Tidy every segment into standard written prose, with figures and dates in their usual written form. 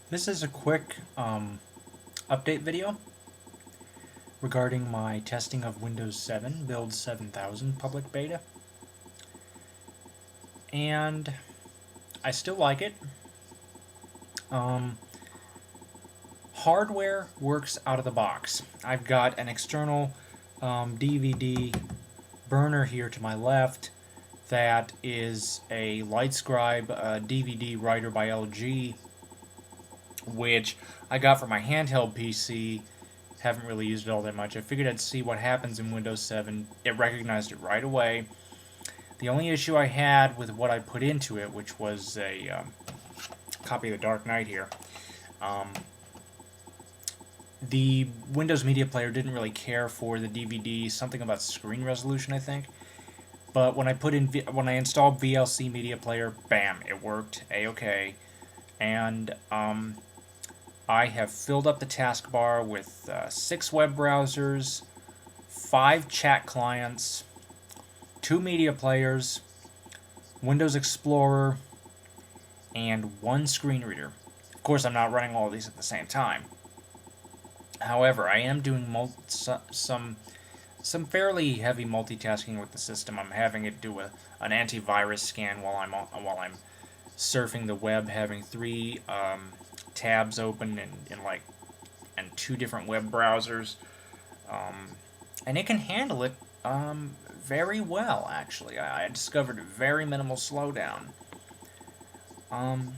This is a quick update video regarding my testing of Windows 7 Build 7000 public beta. And I still like it. Um, Hardware works out of the box. I've got an external DVD burner here to my left that is a LightScribe DVD writer by LG, which I got for my handheld PC. Haven't really used it all that much. I figured I'd see what happens in Windows 7. It recognized it right away. The only issue I had with what I put into it, which was a copy of The Dark Knight here, um, the Windows Media Player didn't really care for the DVD, something about screen resolution, I think. But when I installed VLC Media Player, bam, it worked a-okay. And I have filled up the taskbar with 6 web browsers, 5 chat clients, 2 media players, Windows Explorer, and 1 screen reader. Of course, I'm not running all of these at the same time. However, I am doing some fairly heavy multitasking with the system. I'm having it do an antivirus scan while I'm surfing the web, having 3 tabs open and 2 different web browsers, and it can handle it very well. Actually, I discovered very minimal slowdown. Um,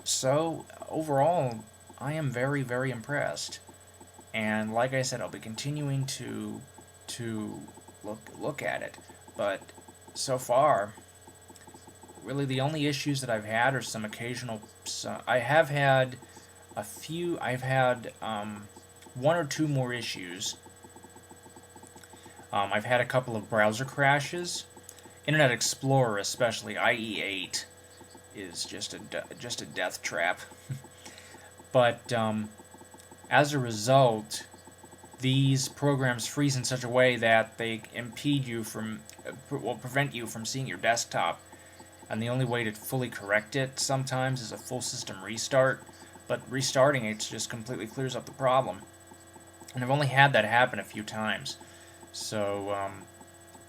so overall, I am very impressed. And like I said, I'll be continuing to look at it. But so far, really the only issues that I've had are some occasional. I have had a few. I've had 1 or 2 more issues. I've had a couple of browser crashes. Internet Explorer, especially IE8, is just a death trap. But as a result, these programs freeze in such a way that they impede you from, prevent you from seeing your desktop. And the only way to fully correct it sometimes is a full system restart. But restarting it just completely clears up the problem. And I've only had that happen a few times. So,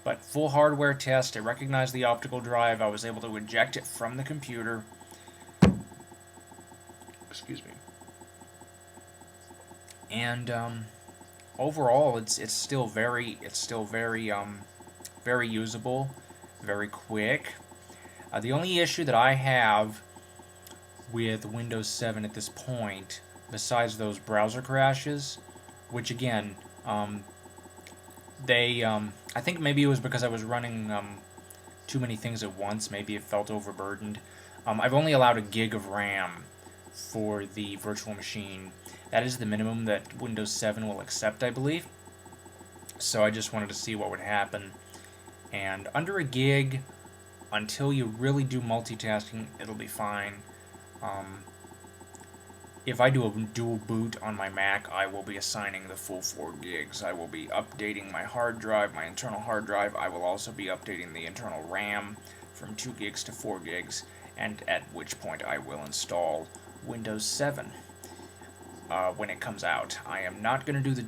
but full hardware test, I recognized the optical drive. I was able to eject it from the computer. Excuse me. And overall, it's still very usable, very quick. The only issue that I have with Windows 7 at this point, besides those browser crashes, which again, I think maybe it was because I was running too many things at once. Maybe it felt overburdened. I've only allowed a gig of RAM for the virtual machine. That is the minimum that Windows 7 will accept, I believe. So I just wanted to see what would happen. And under a gig, until you really do multitasking, it'll be fine. If I do a dual boot on my Mac, I will be assigning the full 4 gigs. I will be updating my hard drive, my internal hard drive. I will also be updating the internal RAM from 2 gigs to 4 gigs, and at which point I will install Windows 7 when it comes out. I am not going to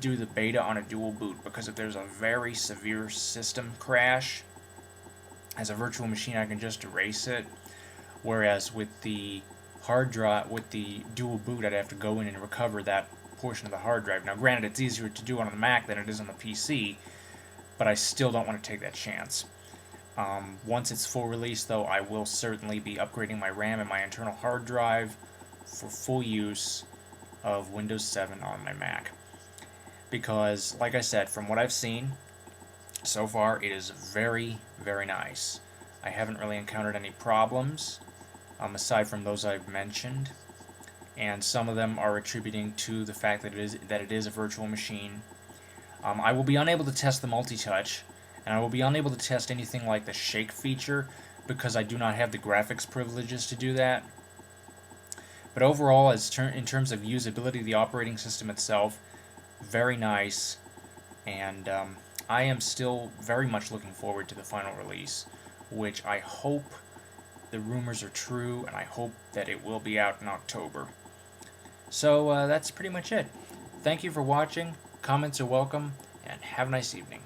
do the beta on a dual boot, because if there's a very severe system crash, as a virtual machine I can just erase it, whereas with the hard drive, with the dual boot, I'd have to go in and recover that portion of the hard drive. Now granted, it's easier to do on the Mac than it is on the PC, but I still don't want to take that chance. Once it's full release, though, I will certainly be upgrading my RAM and my internal hard drive for full use of Windows 7 on my Mac. Because, like I said, from what I've seen so far, it is very nice. I haven't really encountered any problems, aside from those I've mentioned, and some of them are attributing to the fact that it is a virtual machine. I will be unable to test the multi-touch, and I will be unable to test anything like the shake feature because I do not have the graphics privileges to do that. But overall, in terms of usability, the operating system itself, very nice, and I am still very much looking forward to the final release, which I hope the rumors are true, and I hope that it will be out in October. So that's pretty much it. Thank you for watching. Comments are welcome, and have a nice evening.